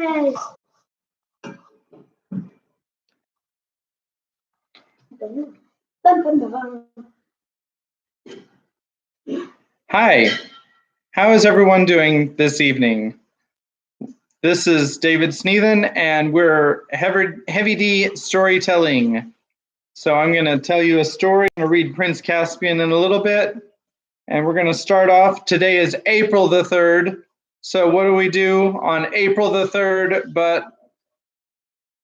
Hi, how is everyone doing this evening? This is David Sneathen, and we're heavy D storytelling. So I'm going to tell you a story. I'm going to read Prince Caspian in a little bit, and we're going to start off. Today is April the 3rd. So what do we do on April the 3rd? But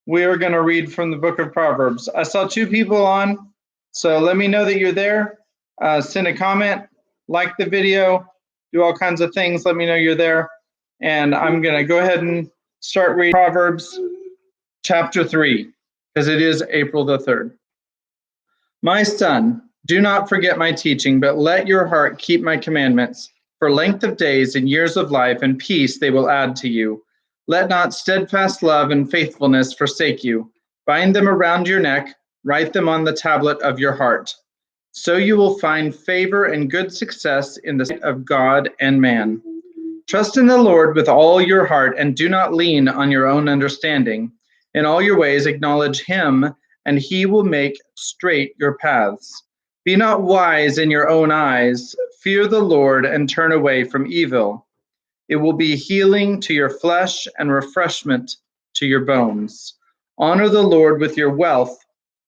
we're going to read from the book of Proverbs. I saw 2 people on, so let me know that you're there. Send a comment, like the video, do all kinds of things. Let me know you're there. And I'm going to go ahead and start reading Proverbs chapter 3, because it is April the 3rd. My son, do not forget my teaching, but let your heart keep my commandments. For length of days and years of life and peace they will add to you. Let not steadfast love and faithfulness forsake you. Bind them around your neck, write them on the tablet of your heart. So you will find favor and good success in the sight of God and man. Trust in the Lord with all your heart and do not lean on your own understanding. In all your ways acknowledge him, and he will make straight your paths. Be not wise in your own eyes. Fear the Lord and turn away from evil. It will be healing to your flesh and refreshment to your bones. Honor the Lord with your wealth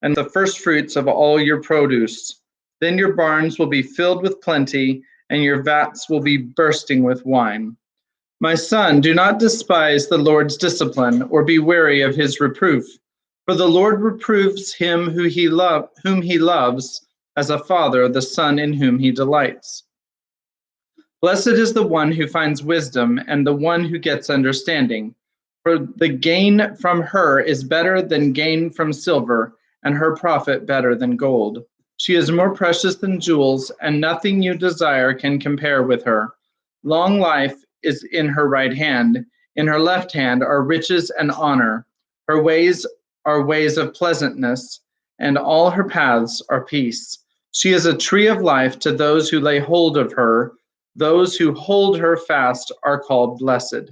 and the first fruits of all your produce. Then your barns will be filled with plenty, and your vats will be bursting with wine. My son, do not despise the Lord's discipline, or be weary of his reproof. For the Lord reproves him whom he loves, as a father the son in whom he delights. Blessed is the one who finds wisdom, and the one who gets understanding. For the gain from her is better than gain from silver, and her profit better than gold. She is more precious than jewels, and nothing you desire can compare with her. Long life is in her right hand. In her left hand are riches and honor. Her ways are ways of pleasantness, and all her paths are peace. She is a tree of life to those who lay hold of her. Those who hold her fast are called blessed.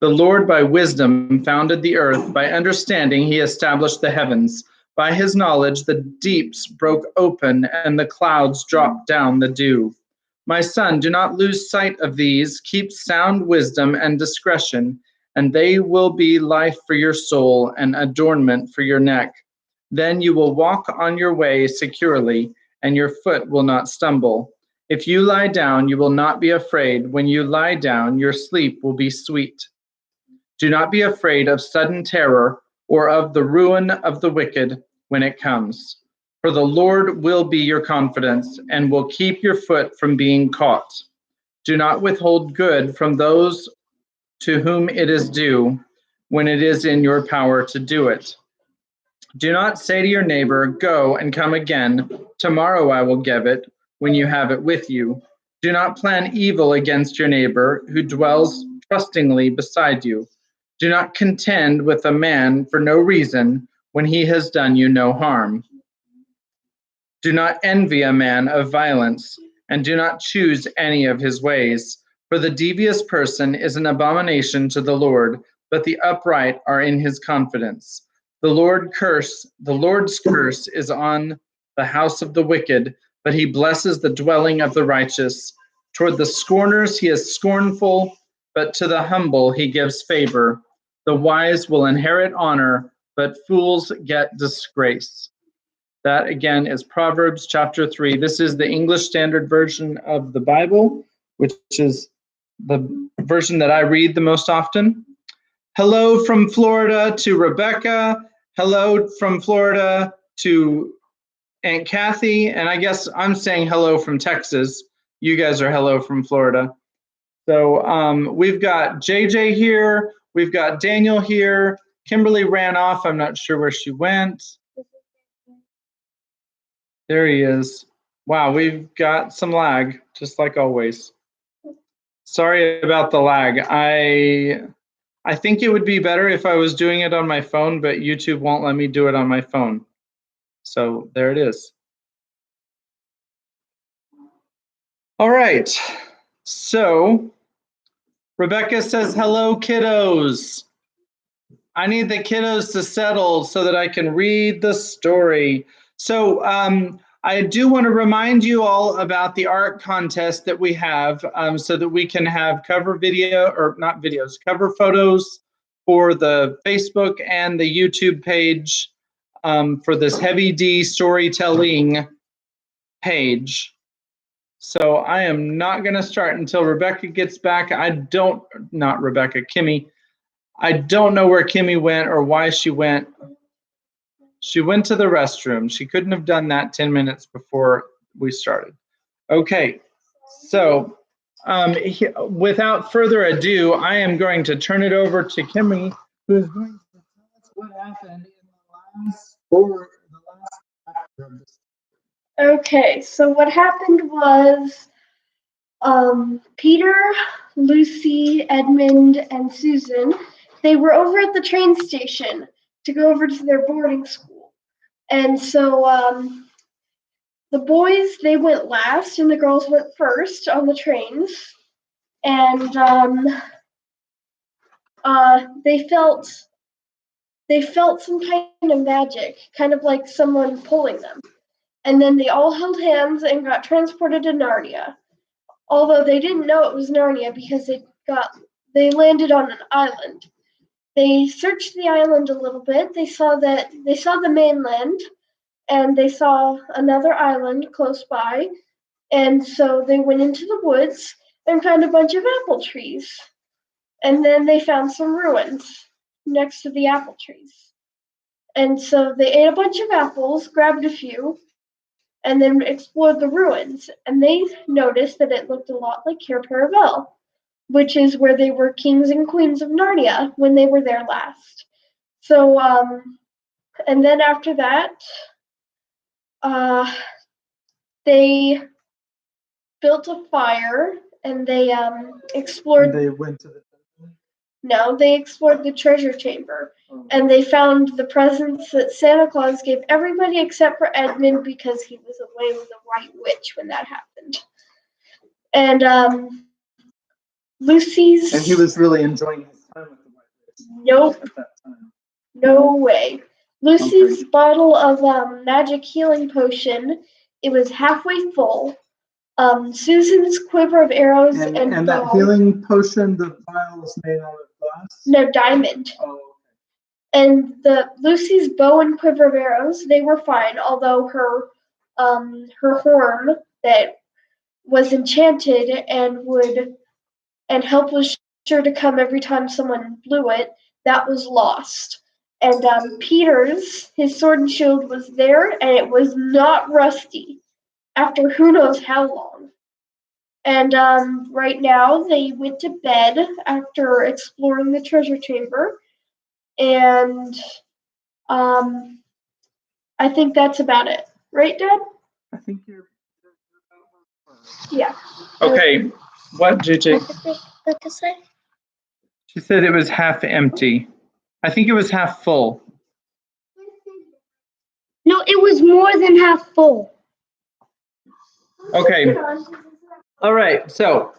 The Lord by wisdom founded the earth. By understanding he established the heavens. By his knowledge, the deeps broke open and the clouds dropped down the dew. My son, do not lose sight of these. Keep sound wisdom and discretion, and they will be life for your soul and adornment for your neck. Then you will walk on your way securely, and your foot will not stumble. If you lie down, you will not be afraid. When you lie down, your sleep will be sweet. Do not be afraid of sudden terror or of the ruin of the wicked when it comes. For the Lord will be your confidence and will keep your foot from being caught. Do not withhold good from those to whom it is due when it is in your power to do it. Do not say to your neighbor, go and come again. Tomorrow I will give it when you have it with you. Do not plan evil against your neighbor who dwells trustingly beside you. Do not contend with a man for no reason when he has done you no harm. Do not envy a man of violence, and do not choose any of his ways. For the devious person is an abomination to the Lord, but the upright are in his confidence. The Lord's curse is on the house of the wicked, but he blesses the dwelling of the righteous. Toward the scorners he is scornful, but to the humble he gives favor. The wise will inherit honor, but fools get disgrace. That again is Proverbs chapter 3. This is the English Standard Version of the Bible, which is the version that I read the most often. Hello from Florida to Rebecca. Hello from Florida to Aunt Kathy. And I guess I'm saying hello from Texas. You guys are hello from Florida. So we've got JJ here. We've got Daniel here. Kimberly ran off. I'm not sure where she went. There he is. Wow, we've got some lag, just like always. Sorry about the lag. I think it would be better if I was doing it on my phone, but YouTube won't let me do it on my phone. So there it is. All right. So Rebecca says, hello, kiddos. I need the kiddos to settle so that I can read the story. So I do want to remind you all about the art contest that we have so that we can have cover video, or not videos, cover photos for the Facebook and the YouTube page for this Heavy D storytelling page. So I am not going to start until Rebecca gets back. Not Rebecca, Kimmy. I don't know where Kimmy went or why she went. She went to the restroom. She couldn't have done that 10 minutes before we started. Okay, so without further ado, I am going to turn it over to Kimmy, who is going to tell us what happened in the last chapter of this. Okay, so what happened was Peter, Lucy, Edmund, and Susan, they were over at the train station to go over to their boarding school. And so the boys, they went last and the girls went first on the trains. And they felt some kind of magic, kind of like someone pulling them. And then they all held hands and got transported to Narnia. Although they didn't know it was Narnia because they landed on an island. They searched the island a little bit. They saw the mainland, and they saw another island close by. And so they went into the woods and found a bunch of apple trees. And then they found some ruins next to the apple trees. And so they ate a bunch of apples, grabbed a few, and then explored the ruins. And they noticed that it looked a lot like Cair Paravel, which is where they were kings and queens of Narnia when they were there last. So, and then after that, they built a fire and they explored. And they went to the. No, they explored the treasure chamber, and they found the presents that Santa Claus gave everybody except for Edmund because he was away with the White Witch when that happened. And Lucy's. And he was really enjoying his time with the White Witch. Nope. At that time. No way. Lucy's bottle of magic healing potion, it was halfway full. Susan's quiver of arrows and that healing potion, the vial was made out of glass? No, diamond. Oh. And Lucy's bow and quiver of arrows, they were fine, although her horn that was enchanted and help was sure to come every time someone blew it, that was lost. And Peter's, his sword and shield was there, and it was not rusty after who knows how long. And right now they went to bed after exploring the treasure chamber. And I think that's about it. Right, Dad? I think you're Yeah. Okay. What, JJ? What to say? She said it was half empty. I think it was half full. No, it was more than half full. Okay. All right. So,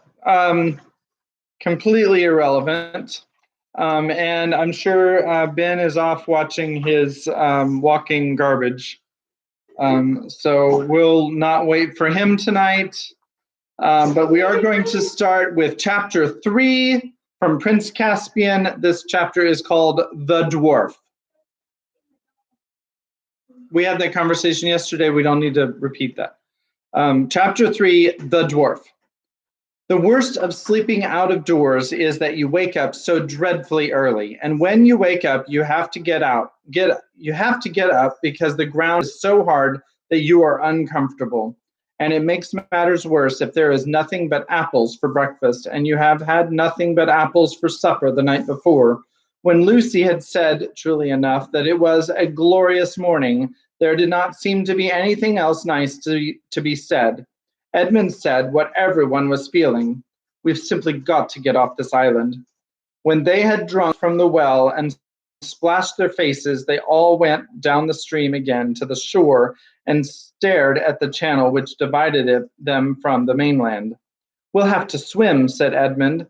completely irrelevant. And I'm sure Ben is off watching his walking garbage. So we'll not wait for him tonight. But we are going to start with chapter 3 from Prince Caspian. This chapter is called The Dwarf. We had that conversation yesterday. We don't need to repeat that. Chapter 3, The Dwarf. The worst of sleeping out of doors is that you wake up so dreadfully early. And when you wake up, you have to get up because the ground is so hard that you are uncomfortable. And it makes matters worse if there is nothing but apples for breakfast and you have had nothing but apples for supper the night before. When Lucy had said, truly enough, that it was a glorious morning, there did not seem to be anything else nice to be said. Edmund said what everyone was feeling. We've simply got to get off this island. When they had drunk from the well and splashed their faces, they all went down the stream again to the shore and stared at the channel which divided them from the mainland. We'll have to swim, said Edmund.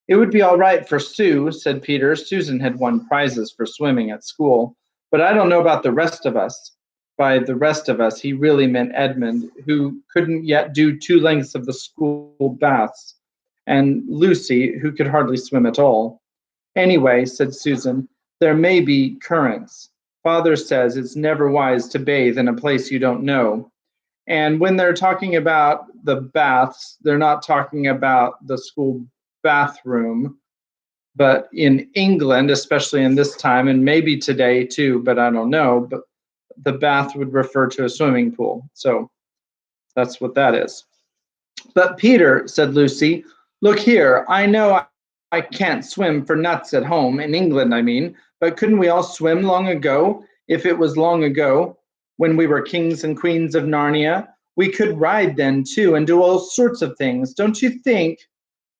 It would be all right for Sue, said Peter. Susan had won prizes for swimming at school. But I don't know about the rest of us. By the rest of us, he really meant Edmund, who couldn't yet do 2 lengths of the school baths, and Lucy, who could hardly swim at all. Anyway, said Susan, there may be currents. Father says it's never wise to bathe in a place you don't know. And when they're talking about the baths, they're not talking about the school bathroom, but in England, especially in this time, and maybe today too, but I don't know, but the bath would refer to a swimming pool. So that's what that is. But Peter, said Lucy, look here, I know I can't swim for nuts at home, in England I mean, but couldn't we all swim long ago, if it was long ago, when we were kings and queens of Narnia? We could ride then too and do all sorts of things, don't you think?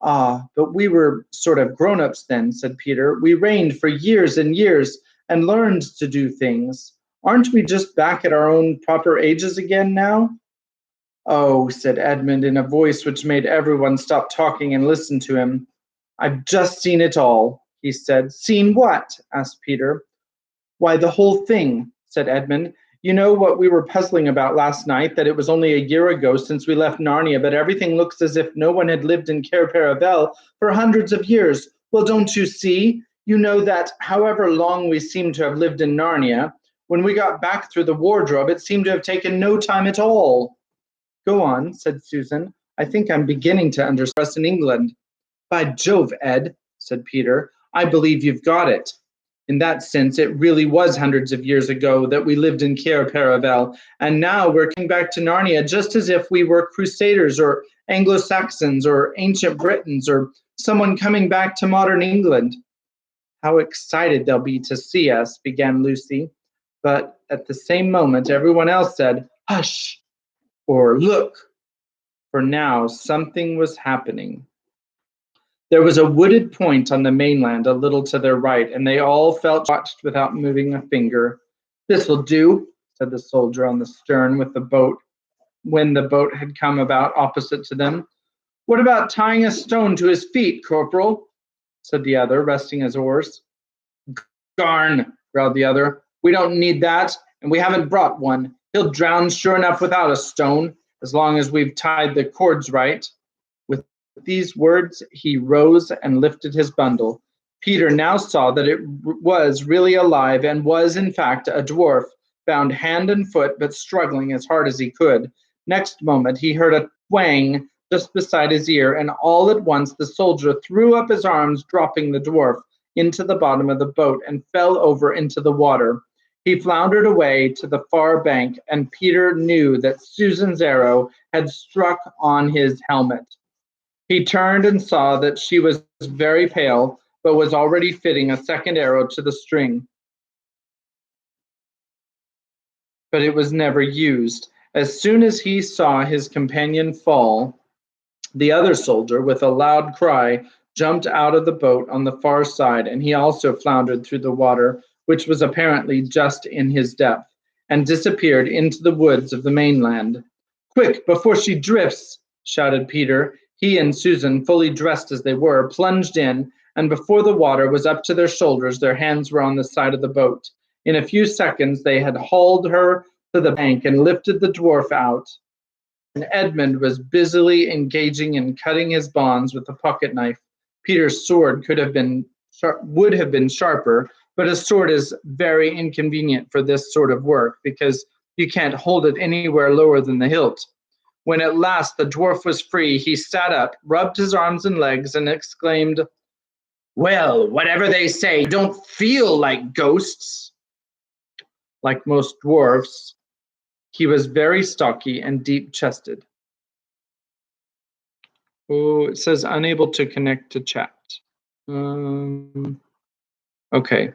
Ah, but we were sort of grown-ups then, said Peter. We reigned for years and years and learned to do things. Aren't we just back at our own proper ages again now? Oh, said Edmund in a voice which made everyone stop talking and listen to him. I've just seen it all, he said. Seen what? Asked Peter. Why, the whole thing, said Edmund. You know what we were puzzling about last night, that it was only a year ago since we left Narnia, but everything looks as if no one had lived in Cair Paravel for hundreds of years. Well, don't you see? You know that however long we seem to have lived in Narnia, when we got back through the wardrobe, it seemed to have taken no time at all. Go on, said Susan. I think I'm beginning to understand us in England. By Jove, Ed, said Peter, I believe you've got it. In that sense, it really was hundreds of years ago that we lived in Cair Paravel, and now we're coming back to Narnia just as if we were Crusaders or Anglo-Saxons or ancient Britons or someone coming back to modern England. How excited they'll be to see us, began Lucy, but at the same moment everyone else said, hush, or look, for now something was happening. There was a wooded point on the mainland a little to their right, and they all felt watched without moving a finger. This'll do, said the soldier on the stern with the boat, when the boat had come about opposite to them. What about tying a stone to his feet, Corporal? Said the other, resting his oars. Garn, growled the other. We don't need that, and we haven't brought one. He'll drown sure enough without a stone, as long as we've tied the cords right. With these words, he rose and lifted his bundle. Peter now saw that it was really alive and was, in fact, a dwarf, bound hand and foot, but struggling as hard as he could. Next moment, he heard a twang just beside his ear, and all at once the soldier threw up his arms, dropping the dwarf into the bottom of the boat and fell over into the water. He floundered away to the far bank, and Peter knew that Susan's arrow had struck on his helmet. He turned and saw that she was very pale, but was already fitting a second arrow to the string. But it was never used. As soon as he saw his companion fall, the other soldier, with a loud cry, jumped out of the boat on the far side, and he also floundered through the water, which was apparently just in his depth, and disappeared into the woods of the mainland. Quick, before she drifts, shouted Peter. He and Susan, fully dressed as they were, plunged in, and before the water was up to their shoulders, their hands were on the side of the boat. In a few seconds, they had hauled her to the bank and lifted the dwarf out. And Edmund was busily engaging in cutting his bonds with a pocket knife. Peter's sword would have been sharper, but a sword is very inconvenient for this sort of work because you can't hold it anywhere lower than the hilt. When at last the dwarf was free, he sat up, rubbed his arms and legs, and exclaimed, well, whatever they say, don't feel like ghosts. Like most dwarfs, he was very stocky and deep-chested. Oh, it says unable to connect to chat. Okay.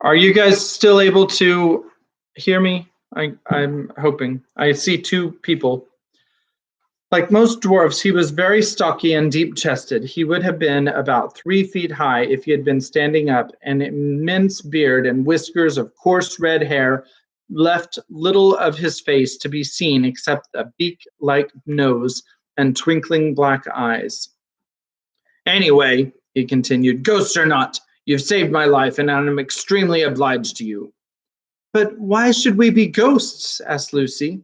Are you guys still able to hear me? I'm hoping. I see 2 people. Like most dwarfs, he was very stocky and deep-chested. He would have been about 3 feet high if he had been standing up. An immense beard and whiskers of coarse red hair left little of his face to be seen except a beak-like nose and twinkling black eyes. Anyway, he continued, ghosts or not, you've saved my life and I'm extremely obliged to you. But why should we be ghosts? Asked Lucy.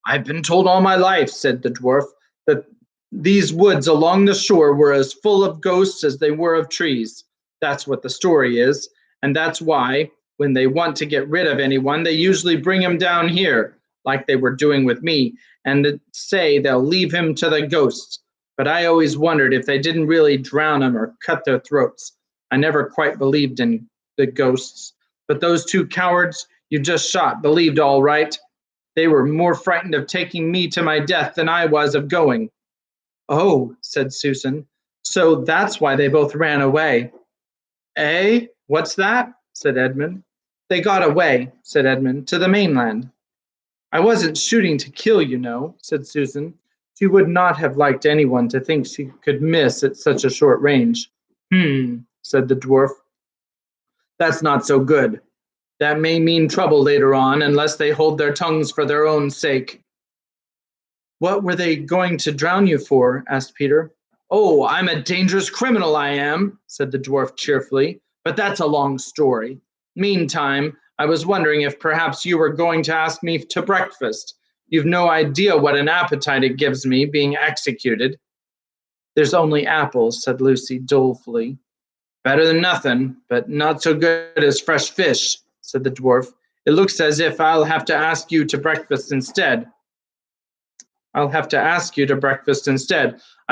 I've been told all my life, said the dwarf, that these woods along the shore were as full of ghosts as they were of trees. That's what the story is, and that's why, when they want to get rid of anyone, they usually bring him down here, like they were doing with me, and say they'll leave him to the ghosts. But I always wondered if they didn't really drown him or cut their throats. I never quite believed in the ghosts. But those two cowards you just shot believed all right. They were more frightened of taking me to my death than I was of going. Oh, said Susan, so that's why they both ran away. Eh? What's that? Said Edmund. They got away, said Edmund, to the mainland. I wasn't shooting to kill, you know, said Susan. She would not have liked anyone to think she could miss at such a short range. Said the dwarf. That's not so good. That may mean trouble later on, unless they hold their tongues for their own sake. What were they going to drown you for? Asked Peter. Oh, I'm a dangerous criminal, I am, said the dwarf cheerfully, but that's a long story. Meantime, I was wondering if perhaps you were going to ask me to breakfast. You've no idea what an appetite it gives me, being executed. There's only apples, said Lucy dolefully. Better than nothing, but not so good as fresh fish, said the dwarf. It looks as if I'll have to ask you to breakfast instead. I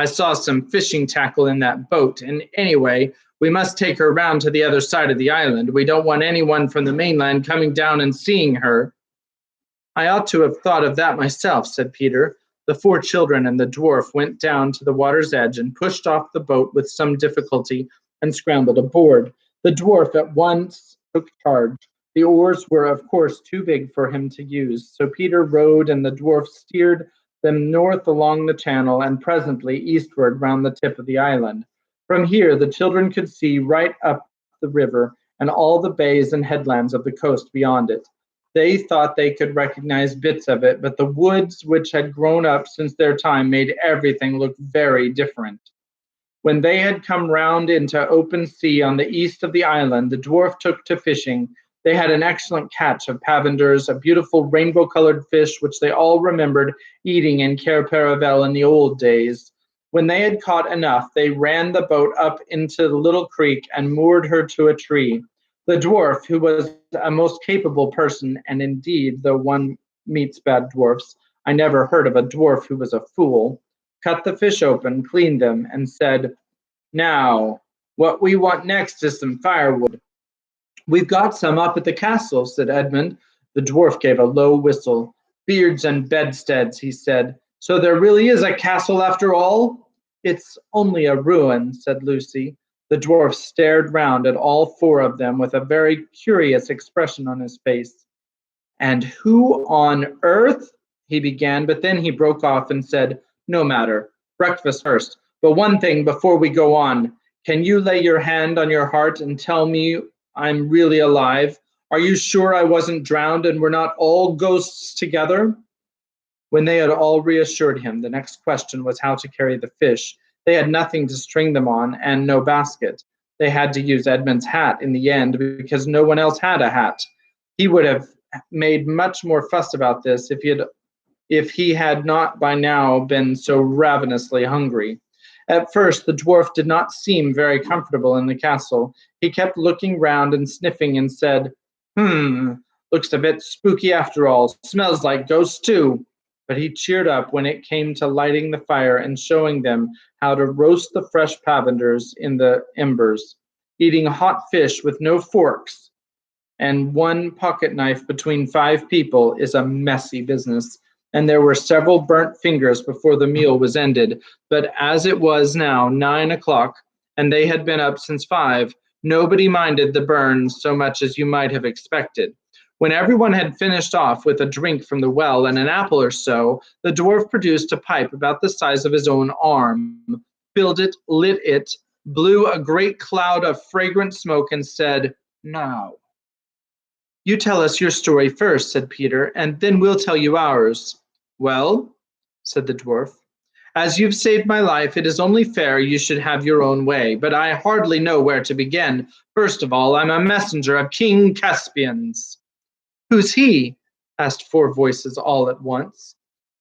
saw some fishing tackle in that boat, and anyway, we must take her round to the other side of the island. We don't want anyone from the mainland coming down and seeing her. I ought to have thought of that myself, said Peter. The four children and the dwarf went down to the water's edge and pushed off the boat with some difficulty and scrambled aboard. The dwarf at once took charge. The oars were, of course, too big for him to use, so Peter rowed and the dwarf steered them north along the channel and presently eastward round the tip of the island. From here, the children could see right up the river and all the bays and headlands of the coast beyond it. They thought they could recognize bits of it, but the woods which had grown up since their time made everything look very different. When they had come round into open sea on the east of the island, the dwarf took to fishing. They had an excellent catch of pavenders, a beautiful rainbow-colored fish which they all remembered eating in Cair Paravel in the old days. When they had caught enough, they ran the boat up into the little creek and moored her to a tree. The dwarf, who was a most capable person, and indeed, though one meets bad dwarfs, I never heard of a dwarf who was a fool, cut the fish open, cleaned them, and said, Now, what we want next is some firewood. We've got some up at the castle, said Edmund. The dwarf gave a low whistle. Beards and bedsteads, he said. So there really is a castle after all? It's only a ruin, said Lucy. The dwarf stared round at all four of them with a very curious expression on his face. And who on earth? He began, but then he broke off and said, No matter, breakfast first. But one thing before we go on. Can you lay your hand on your heart and tell me I'm really alive? Are you sure I wasn't drowned and we're not all ghosts together? When they had all reassured him, the next question was how to carry the fish. They had nothing to string them on and no basket. They had to use Edmund's hat in the end because no one else had a hat. He would have made much more fuss about this if he had not by now been so ravenously hungry. At first, the dwarf did not seem very comfortable in the castle. He kept looking round and sniffing and said, looks a bit spooky after all. Smells like ghosts too. But he cheered up when it came to lighting the fire and showing them how to roast the fresh pavenders in the embers. Eating hot fish with no forks and one pocket knife between 5 people is a messy business. And there were several burnt fingers before the meal was ended. But as it was now 9 o'clock, and they had been up since 5, nobody minded the burns so much as you might have expected. When everyone had finished off with a drink from the well and an apple or so, the dwarf produced a pipe about the size of his own arm, filled it, lit it, blew a great cloud of fragrant smoke, and said, Now. You tell us your story first, said Peter, and then we'll tell you ours. Well, said the dwarf, As you've saved my life, it is only fair you should have your own way, but I hardly know where to begin. First of all, I'm a messenger of King Caspian's." "Who's he?" asked four voices all at once.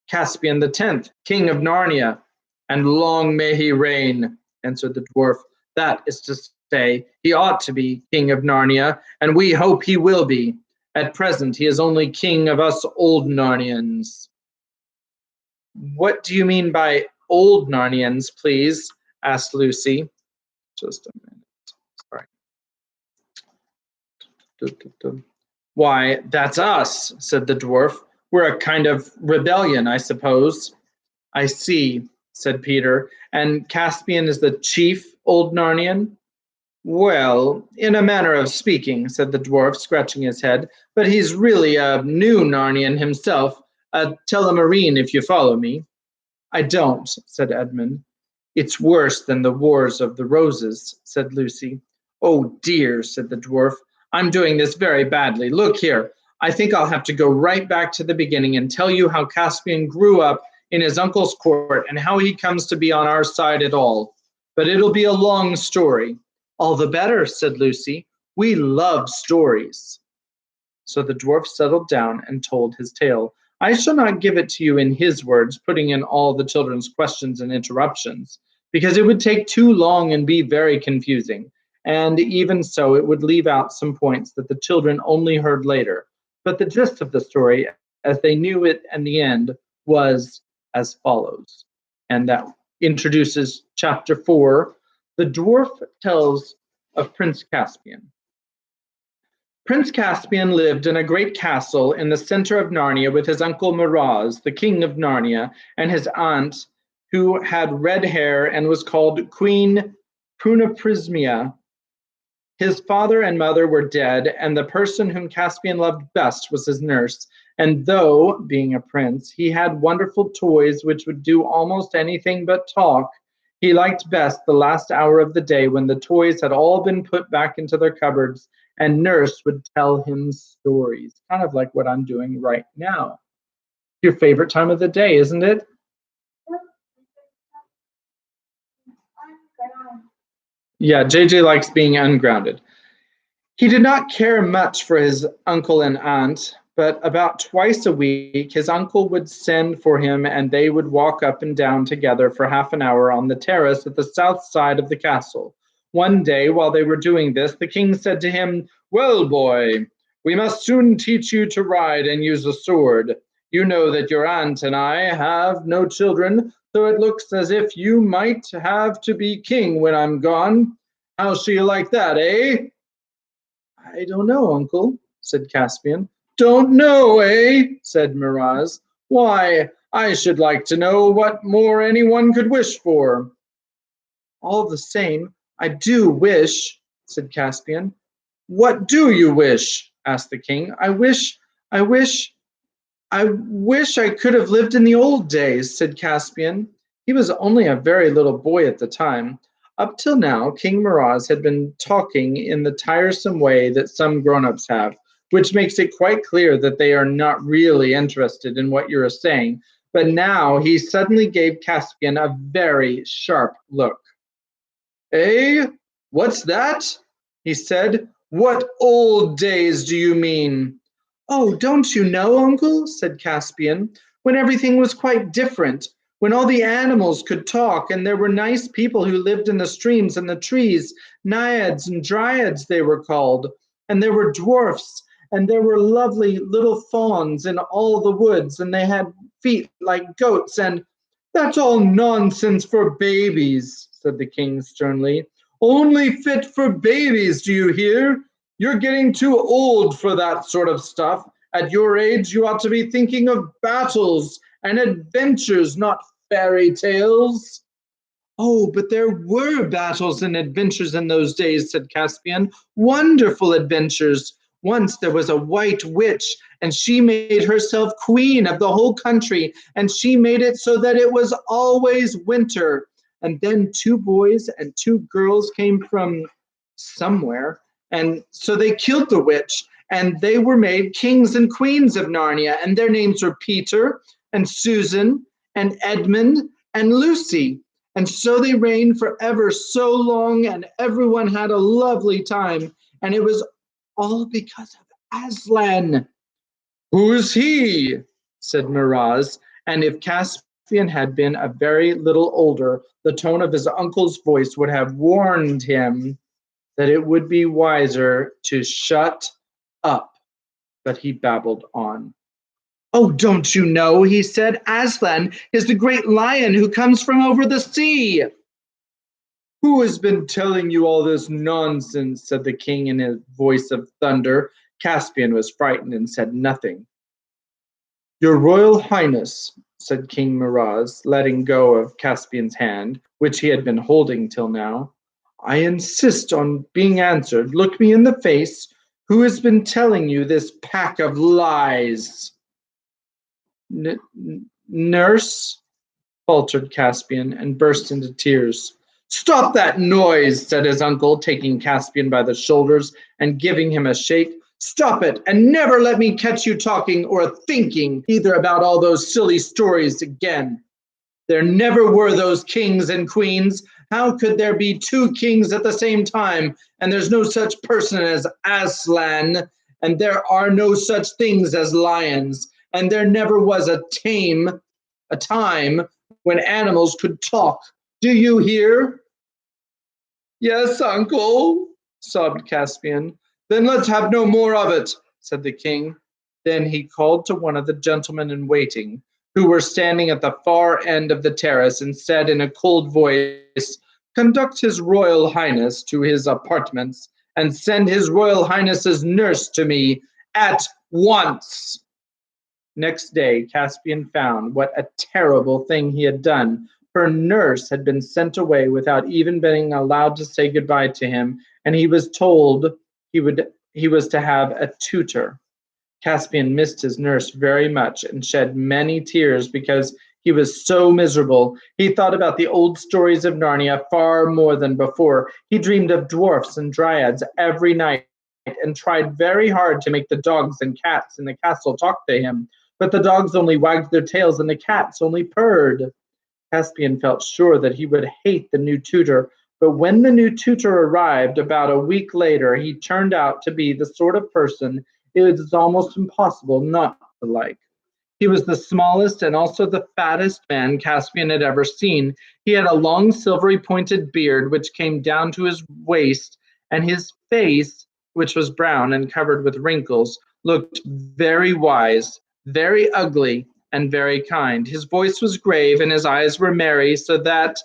"Caspian the 10th, King of Narnia." "And long may he reign," answered the dwarf. "That is to say, he ought to be King of Narnia, and we hope he will be. At present, he is only king of us old Narnians." "What do you mean by old Narnians, please?" asked Lucy. Just a minute. Sorry. "Why, that's us," said the dwarf. "We're a kind of rebellion, I suppose." "I see," said Peter. "And Caspian is the chief old Narnian?" "Well, in a manner of speaking," said the dwarf, scratching his head, "but he's really a new Narnian himself, a Telemarine, if you follow me." "I don't," said Edmund. "It's worse than the Wars of the Roses," said Lucy. "Oh dear," said the dwarf. "I'm doing this very badly. Look here, I think I'll have to go right back to the beginning and tell you how Caspian grew up in his uncle's court and how he comes to be on our side at all. But it'll be a long story." "All the better," said Lucy. "We love stories." So the dwarf settled down and told his tale. I shall not give it to you in his words, putting in all the children's questions and interruptions, because it would take too long and be very confusing. And even so, it would leave out some points that the children only heard later. But the gist of the story, as they knew it in the end, was as follows. And that introduces chapter 4. The dwarf tells of Prince Caspian. Prince Caspian lived in a great castle in the center of Narnia with his uncle Miraz, the king of Narnia, and his aunt, who had red hair and was called Queen Prunaprismia. His father and mother were dead, and the person whom Caspian loved best was his nurse. And though, being a prince, he had wonderful toys which would do almost anything but talk, he liked best the last hour of the day when the toys had all been put back into their cupboards and nurse would tell him stories, kind of like what I'm doing right now. Your favorite time of the day, isn't it? Yeah, JJ likes being ungrounded. He did not care much for his uncle and aunt, but about twice a week his uncle would send for him and they would walk up and down together for half an hour on the terrace at the south side of the castle. One day, while they were doing this, the king said to him, "Well, boy, we must soon teach you to ride and use a sword. You know that your aunt and I have no children, so it looks as if you might have to be king when I'm gone. How shall you like that, eh?" "I don't know, uncle," said Caspian. "Don't know, eh?" said Miraz. "Why, I should like to know what more anyone could wish for." "All the same, I do wish," said Caspian. "What do you wish?" asked the king. I wish I could have lived in the old days," said Caspian. He was only a very little boy at the time. Up till now, King Miraz had been talking in the tiresome way that some grown-ups have, which makes it quite clear that they are not really interested in what you're saying. But now he suddenly gave Caspian a very sharp look. "Eh? What's that?" he said. "What old days do you mean?" "Oh, don't you know, uncle," said Caspian, "when everything was quite different, when all the animals could talk and there were nice people who lived in the streams and the trees, naiads and dryads they were called, and there were dwarfs, and there were lovely little fawns in all the woods, and they had feet like goats, and—" "That's all nonsense for babies," said the king sternly. "Only fit for babies, do you hear? You're getting too old for that sort of stuff. At your age, you ought to be thinking of battles and adventures, not fairy tales." "Oh, but there were battles and adventures in those days," said Caspian. "Wonderful adventures. Once there was a white witch, and she made herself queen of the whole country, and she made it so that it was always winter. And then two boys and two girls came from somewhere, and so they killed the witch, and they were made kings and queens of Narnia, and their names were Peter and Susan and Edmund and Lucy. And so they reigned for ever so long, and everyone had a lovely time. And it was all because of Aslan. Who's he? Said Miraz. And if Caspian had been a very little older, the tone of his uncle's voice would have warned him that it would be wiser to shut up. But he babbled on. Oh, don't you know, he said, Aslan is the great lion who comes from over the sea. Who has been telling you all this nonsense? Said the king in a voice of thunder. Caspian was frightened and said nothing. Your Royal Highness, said King Miraz, letting go of Caspian's hand, which he had been holding till now. I insist on being answered. Look me in the face. Who has been telling you this pack of lies? Nurse, faltered Caspian, and burst into tears. Stop that noise, said his uncle, taking Caspian by the shoulders and giving him a shake. Stop it, and never let me catch you talking or thinking either about all those silly stories again. There never were those kings and queens. How could there be two kings at the same time? And there's no such person as Aslan, and there are no such things as lions. And there never was a time when animals could talk. Do you hear? Yes, uncle, sobbed Caspian. Then let's have no more of it, said the king. Then he called to one of the gentlemen in waiting, who were standing at the far end of the terrace, and said in a cold voice, Conduct his Royal Highness to his apartments, and send his Royal Highness's nurse to me at once. Next day, Caspian found what a terrible thing he had done. Her nurse had been sent away without even being allowed to say goodbye to him, and he was told he was to have a tutor. Caspian missed his nurse very much and shed many tears because he was so miserable. He thought about the old stories of Narnia far more than before. He dreamed of dwarfs and dryads every night and tried very hard to make the dogs and cats in the castle talk to him. But the dogs only wagged their tails and the cats only purred. Caspian felt sure that he would hate the new tutor, but when the new tutor arrived about a week later, he turned out to be the sort of person it was almost impossible not to like. He was the smallest and also the fattest man Caspian had ever seen. He had a long silvery pointed beard which came down to his waist, and his face, which was brown and covered with wrinkles, looked very wise, very ugly, and very kind. His voice was grave and his eyes were merry, so that,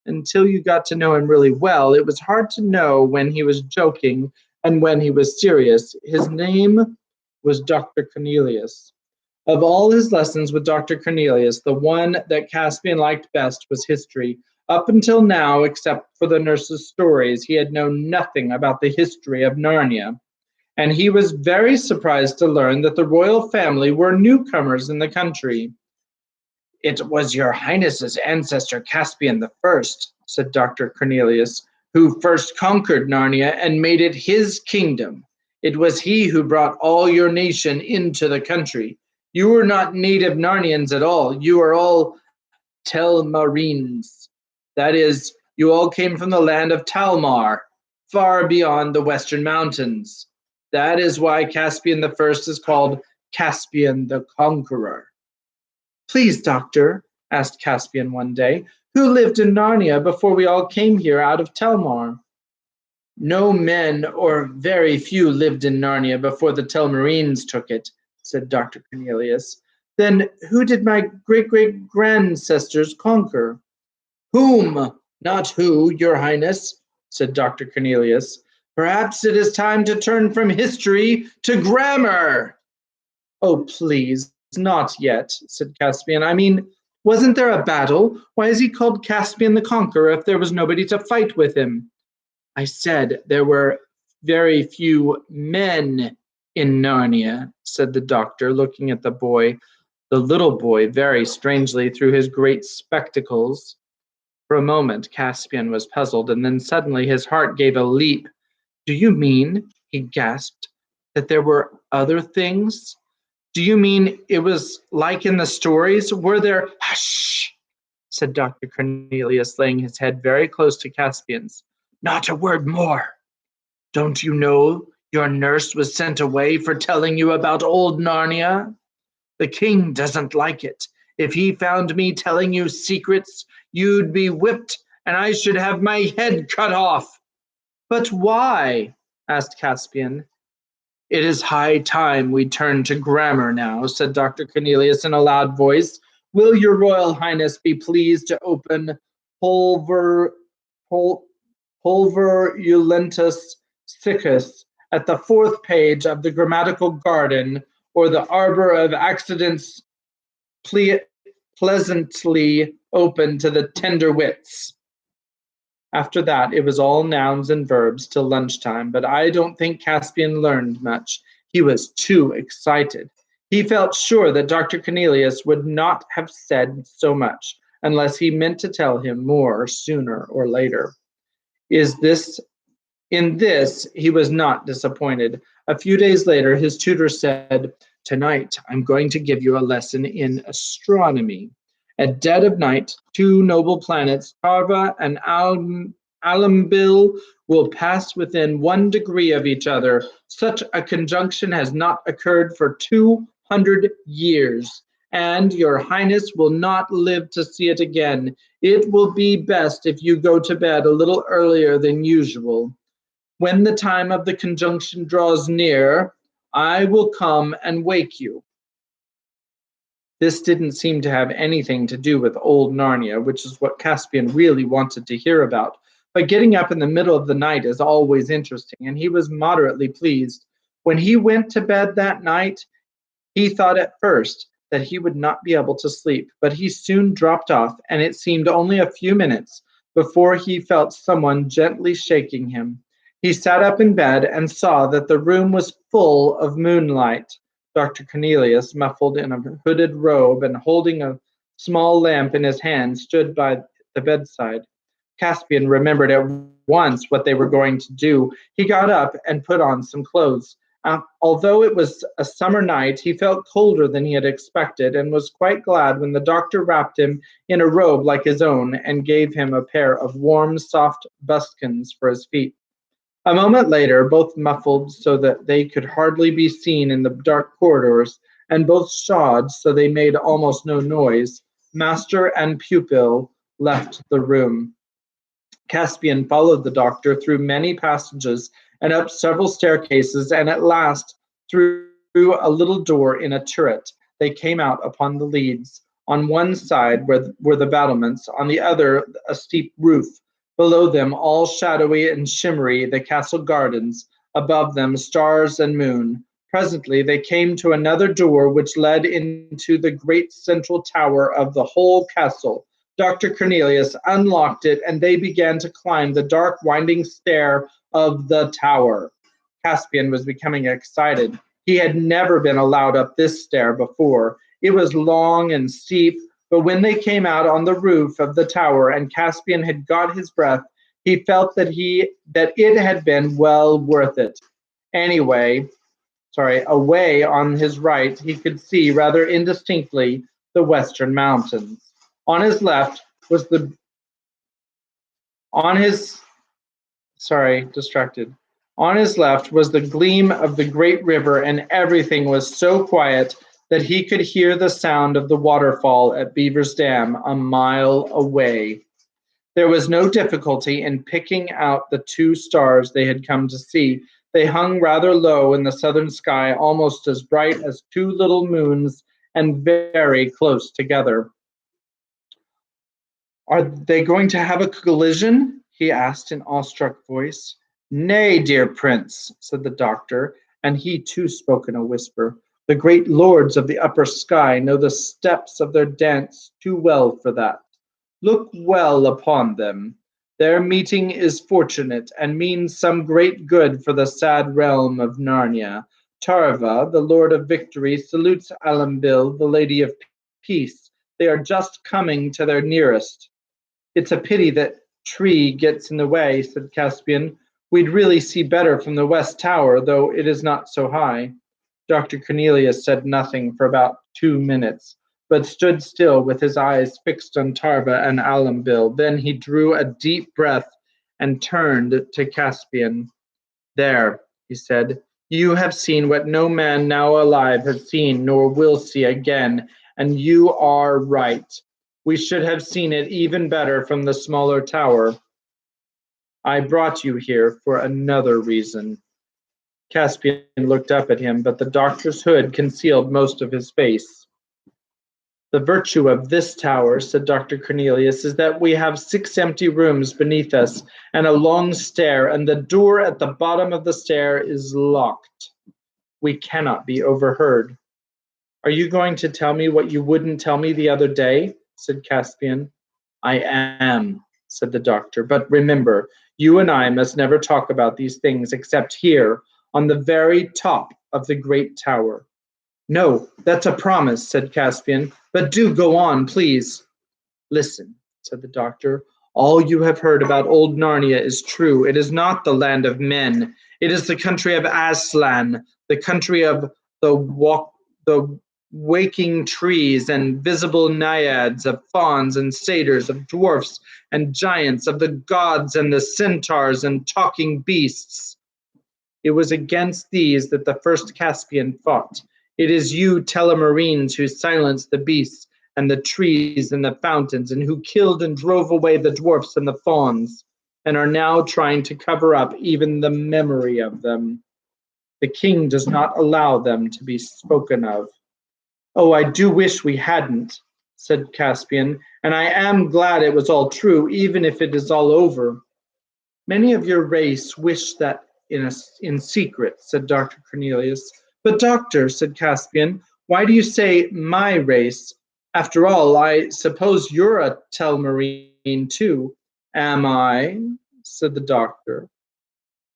until you got to know him really well, it was hard to know when he was joking and when he was serious. His name was Dr. Cornelius. Of all his lessons with Dr. Cornelius, the one that Caspian liked best was history. Up until now, except for the nurse's stories, he had known nothing about the history of Narnia. And he was very surprised to learn that the royal family were newcomers in the country. It was your highness's ancestor Caspian the First, said Dr. Cornelius, who first conquered Narnia and made it his kingdom. It was he who brought all your nation into the country. You were not native Narnians at all. You are all Telmarines. That is, you all came from the land of Talmar, far beyond the western mountains. That is why Caspian the First is called Caspian the Conqueror. Please, doctor, asked Caspian one day, who lived in Narnia before we all came here out of Telmar? No men or very few lived in Narnia before the Telmarines took it, said Dr. Cornelius. Then who did my great-great-grandancestors conquer? Whom, not who, your highness, said Dr. Cornelius. Perhaps it is time to turn from history to grammar. Oh, please, not yet, said Caspian. I mean, wasn't there a battle? Why is he called Caspian the Conqueror if there was nobody to fight with him? I said there were very few men in Narnia, said the doctor, looking at the little boy, very strangely through his great spectacles. For a moment, Caspian was puzzled, and then suddenly his heart gave a leap. Do you mean, he gasped, that there were other things? Do you mean it was like in the stories? Were there... Hush! said Dr. Cornelius, laying his head very close to Caspian's. Not a word more. Don't you know your nurse was sent away for telling you about old Narnia? The king doesn't like it. If he found me telling you secrets, you'd be whipped and I should have my head cut off. But why? Asked Caspian. It is high time we turn to grammar now, said Dr. Cornelius in a loud voice. Will your Royal Highness be pleased to open Pulverulentus Siccus at the 4th page of the grammatical garden, or the arbor of accidents pleasantly open to the tender wits. After that, it was all nouns and verbs till lunchtime, but I don't think Caspian learned much. He was too excited. He felt sure that Dr. Cornelius would not have said so much unless he meant to tell him more sooner or later. In this, he was not disappointed. A few days later, his tutor said, Tonight, I'm going to give you a lesson in astronomy. At dead of night, 2 noble planets, Tarva and Alambil, will pass within 1 degree of each other. Such a conjunction has not occurred for 200 years, and your Highness will not live to see it again. It will be best if you go to bed a little earlier than usual. When the time of the conjunction draws near, I will come and wake you. This didn't seem to have anything to do with old Narnia, which is what Caspian really wanted to hear about. But getting up in the middle of the night is always interesting, and he was moderately pleased. When he went to bed that night, he thought at first that he would not be able to sleep, but he soon dropped off, and it seemed only a few minutes before he felt someone gently shaking him. He sat up in bed and saw that the room was full of moonlight. Dr. Cornelius, muffled in a hooded robe and holding a small lamp in his hand, stood by the bedside. Caspian remembered at once what they were going to do. He got up and put on some clothes. Although it was a summer night, he felt colder than he had expected and was quite glad when the doctor wrapped him in a robe like his own and gave him a pair of warm, soft buskins for his feet. A moment later, both muffled so that they could hardly be seen in the dark corridors, and both shod so they made almost no noise, master and pupil left the room. Caspian followed the doctor through many passages and up several staircases, and at last, through a little door in a turret, they came out upon the leads. On one side were the battlements, on the other a steep roof. Below them, all shadowy and shimmery, the castle gardens, above them stars and moon. Presently they came to another door which led into the great central tower of the whole castle. Dr. Cornelius unlocked it, and they began to climb the dark winding stair of the tower. Caspian was becoming excited. He had never been allowed up this stair before. It was long and steep, but when they came out on the roof of the tower and Caspian had got his breath, he felt that it had been well worth it. Away on his right, he could see rather indistinctly the western mountains. On his left was the gleam of the great river, and everything was so quiet that he could hear the sound of the waterfall at Beaver's Dam a mile away. There was no difficulty in picking out the 2 stars they had come to see. They hung rather low in the southern sky, almost as bright as 2 little moons, and very close together. Are they going to have a collision? He asked in awestruck voice. Nay, dear prince, said the doctor, and he too spoke in a whisper. The great lords of the upper sky know the steps of their dance too well for that. Look well upon them. Their meeting is fortunate and means some great good for the sad realm of Narnia. Tarva, the Lord of Victory, salutes Alambil, the Lady of Peace. They are just coming to their nearest. It's a pity that tree gets in the way, said Caspian. We'd really see better from the west tower, though it is not so high. Dr. Cornelius said nothing for about 2 minutes. but stood still with his eyes fixed on Tarva and Alambil. Then he drew a deep breath and turned to Caspian. There, he said, you have seen what no man now alive has seen nor will see again, and you are right. We should have seen it even better from the smaller tower. I brought you here for another reason. Caspian looked up at him, but the doctor's hood concealed most of his face. The virtue of this tower, said Dr. Cornelius, is that we have 6 empty rooms beneath us and a long stair, and the door at the bottom of the stair is locked. We cannot be overheard. Are you going to tell me what you wouldn't tell me the other day? Said Caspian. I am, said the doctor, but remember, you and I must never talk about these things except here, on the very top of the great tower. No, that's a promise, said Caspian, but do go on, please. Listen, said the doctor, all you have heard about old Narnia is true. It is not the land of men. It is the country of Aslan, the country of the waking trees and visible naiads, of fauns and satyrs, of dwarfs and giants, of the gods and the centaurs and talking beasts. It was against these that the first Caspian fought. It is you Telmarines who silenced the beasts and the trees and the fountains, and who killed and drove away the dwarfs and the fauns, and are now trying to cover up even the memory of them. The king does not allow them to be spoken of. Oh, I do wish we hadn't, said Caspian, and I am glad it was all true, even if it is all over. Many of your race wish that in secret, said Dr. Cornelius. But doctor, said Caspian, why do you say my race? After all, I suppose you're a Telmarine too. Am I? Said the doctor.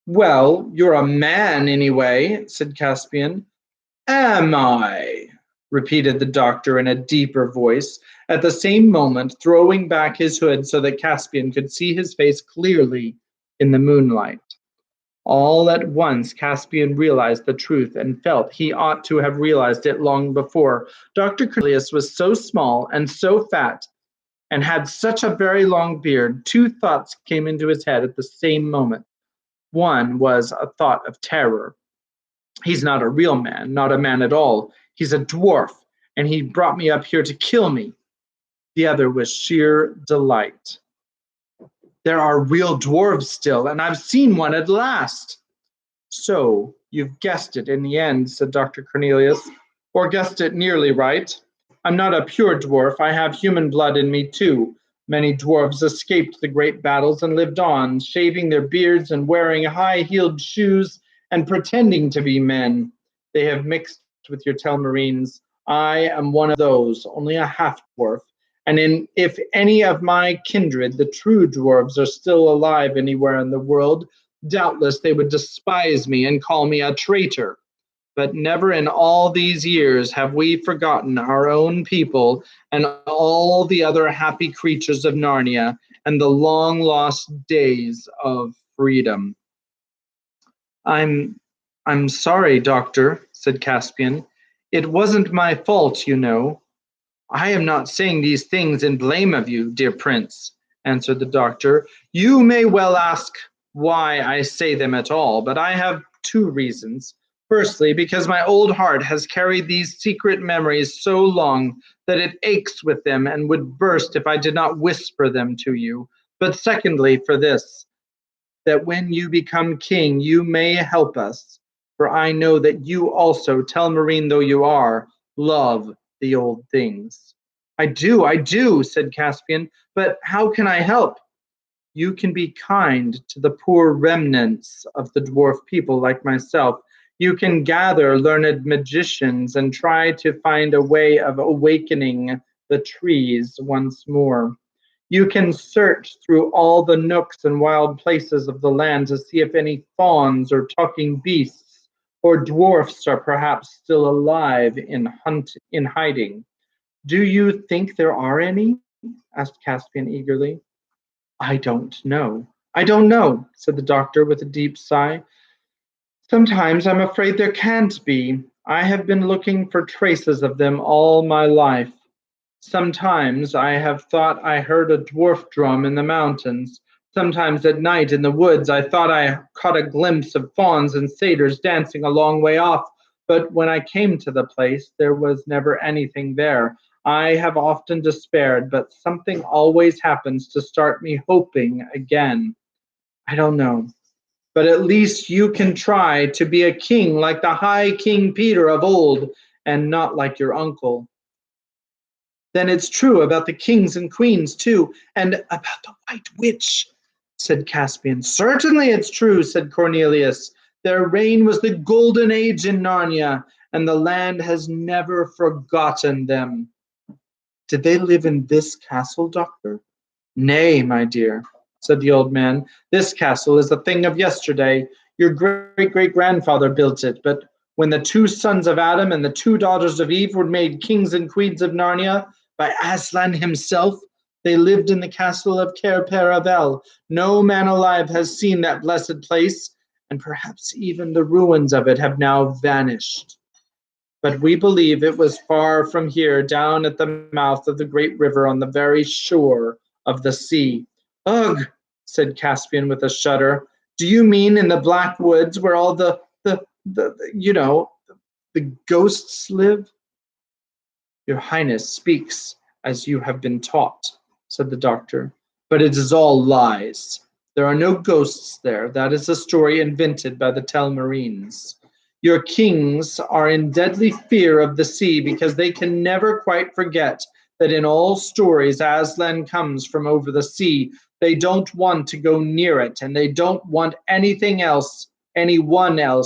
Well, you're a man anyway, said Caspian. Am I? Repeated the doctor in a deeper voice, at the same moment throwing back his hood so that Caspian could see his face clearly in the moonlight. All at once Caspian realized the truth and felt he ought to have realized it long before. Dr. Cornelius was so small and so fat and had such a very long beard. 2 thoughts came into his head at the same moment. One was a thought of terror. He's not a real man, not a man at all. He's a dwarf, and he brought me up here to kill me. The other was sheer delight. There are real dwarves still, and I've seen one at last. So, you've guessed it in the end, said Dr. Cornelius, or guessed it nearly right. I'm not a pure dwarf. I have human blood in me, too. Many dwarves escaped the great battles and lived on, shaving their beards and wearing high-heeled shoes and pretending to be men. They have mixed with your Telmarines. I am one of those, only a half-dwarf. And if any of my kindred, the true dwarves, are still alive anywhere in the world, doubtless they would despise me and call me a traitor. But never in all these years have we forgotten our own people and all the other happy creatures of Narnia and the long-lost days of freedom. I'm sorry, doctor, said Caspian. It wasn't my fault, you know. I am not saying these things in blame of you, dear prince, answered the doctor. You may well ask why I say them at all, but I have 2 reasons. Firstly, because my old heart has carried these secret memories so long that it aches with them and would burst if I did not whisper them to you. But secondly, for this, that when you become king, you may help us, for I know that you also, Telmarine though you are, love the old things. I do, said Caspian, but how can I help? You can be kind to the poor remnants of the dwarf people like myself. You can gather learned magicians and try to find a way of awakening the trees once more. You can search through all the nooks and wild places of the land to see if any fauns or talking beasts or dwarfs are perhaps still alive in hiding. Do you think there are any? Asked Caspian eagerly. I don't know, said the doctor with a deep sigh. Sometimes I'm afraid there can't be. I have been looking for traces of them all my life. Sometimes I have thought I heard a dwarf drum in the mountains. Sometimes at night in the woods I thought I caught a glimpse of fauns and satyrs dancing a long way off. But when I came to the place, there was never anything there. I have often despaired, but something always happens to start me hoping again. I don't know. But at least you can try to be a king like the high King Peter of old, and not like your uncle. Then it's true about the kings and queens, too, and about the White Witch, said Caspian. Certainly it's true, said Cornelius. Their reign was the golden age in Narnia, and the land has never forgotten them. Did they live in this castle, doctor? Nay, my dear, said the old man. This castle is a thing of yesterday. Your great-great-grandfather built it, but when the two sons of Adam and the two daughters of Eve were made kings and queens of Narnia by Aslan himself, they lived in the castle of Cair Paravel. No man alive has seen that blessed place, and perhaps even the ruins of it have now vanished. But we believe it was far from here, down at the mouth of the great river on the very shore of the sea. Ugh, said Caspian with a shudder. Do you mean in the black woods where all the ghosts live? Your Highness speaks as you have been taught, said the doctor, but it is all lies. There are no ghosts there. That is a story invented by the Telmarines. Your kings are in deadly fear of the sea because they can never quite forget that in all stories Aslan comes from over the sea. They don't want to go near it, and they don't want anyone else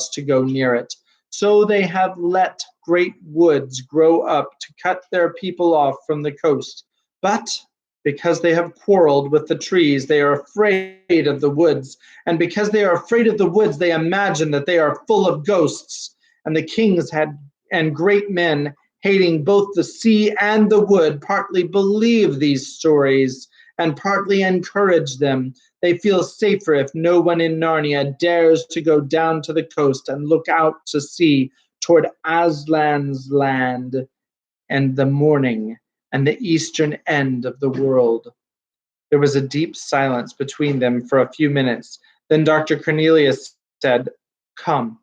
to go near it. So they have let great woods grow up to cut their people off from the coast. But because they have quarreled with the trees, they are afraid of the woods. And because they are afraid of the woods, they imagine that they are full of ghosts. And the kings and great men, hating both the sea and the wood, partly believe these stories and partly encourage them. They feel safer if no one in Narnia dares to go down to the coast and look out to sea toward Aslan's land and the morning and the eastern end of the world. There was a deep silence between them for a few minutes. Then Dr. Cornelius said, Come.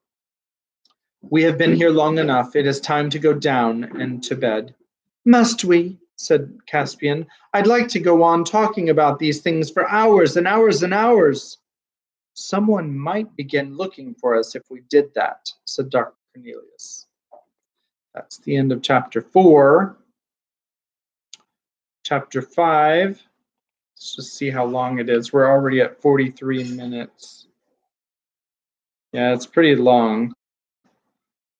We have been here long enough. It is time to go down and to bed. Must we? Said Caspian. I'd like to go on talking about these things for hours and hours and hours. Someone might begin looking for us if we did that, said Dr. Cornelius. That's the end of chapter 4. Chapter 5. Let's just see how long it is. We're already at 43 minutes. Yeah, it's pretty long.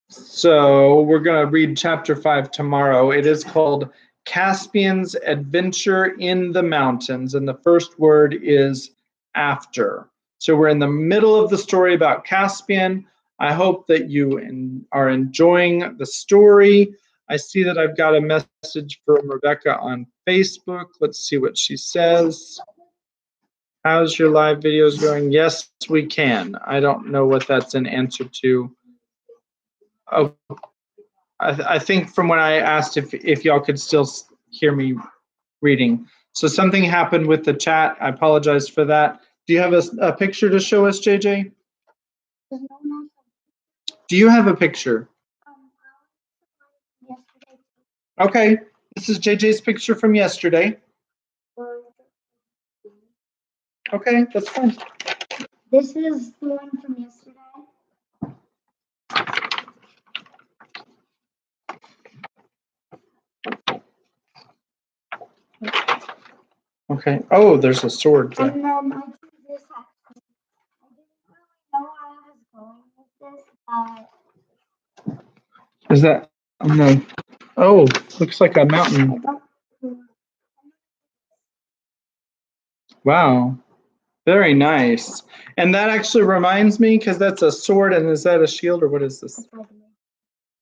So we're going to read chapter 5 tomorrow. It is called Caspian's Adventure in the Mountains, and the first word is after. So we're in the middle of the story about Caspian. I hope that you are enjoying the story. I see that I've got a message from Rebecca on Facebook. Let's see what she says. How's your live videos going? Yes, we can. I don't know what that's an answer to. Oh, I think from when I asked if y'all could still hear me reading. So something happened with the chat. I apologize for that. Do you have a picture to show us, JJ? Do you have a picture? Okay, this is JJ's picture from yesterday. Okay, that's fine. This is the one from yesterday. Okay. Oh, there's a sword there. And then I did this actually. I didn't really know where I was going with this. Is that? No. Oh, looks like a mountain. Wow. Very nice. And that actually reminds me, because that's a sword, and is that a shield, or what is this?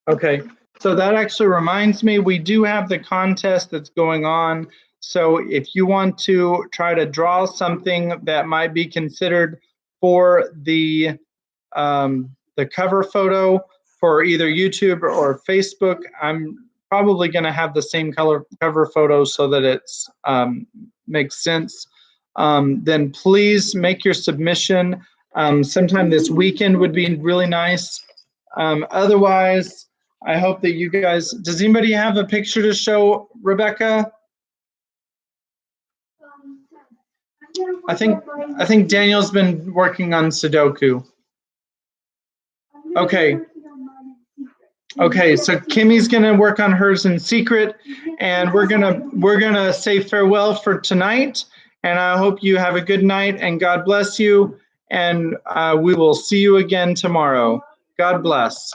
Okay, so that actually reminds me, we do have the contest that's going on. So if you want to try to draw something that might be considered for the cover photo for either YouTube or Facebook, I'm probably going to have the same color cover photo so that it's makes sense. Then please make your submission. Sometime this weekend would be really nice. Otherwise, I hope that you guys, does anybody have a picture to show, Rebecca? I think Daniel's been working on Sudoku. Okay. Okay, so Kimmy's gonna work on hers in secret, and we're gonna say farewell for tonight. And I hope you have a good night, and God bless you. And we will see you again tomorrow. God bless.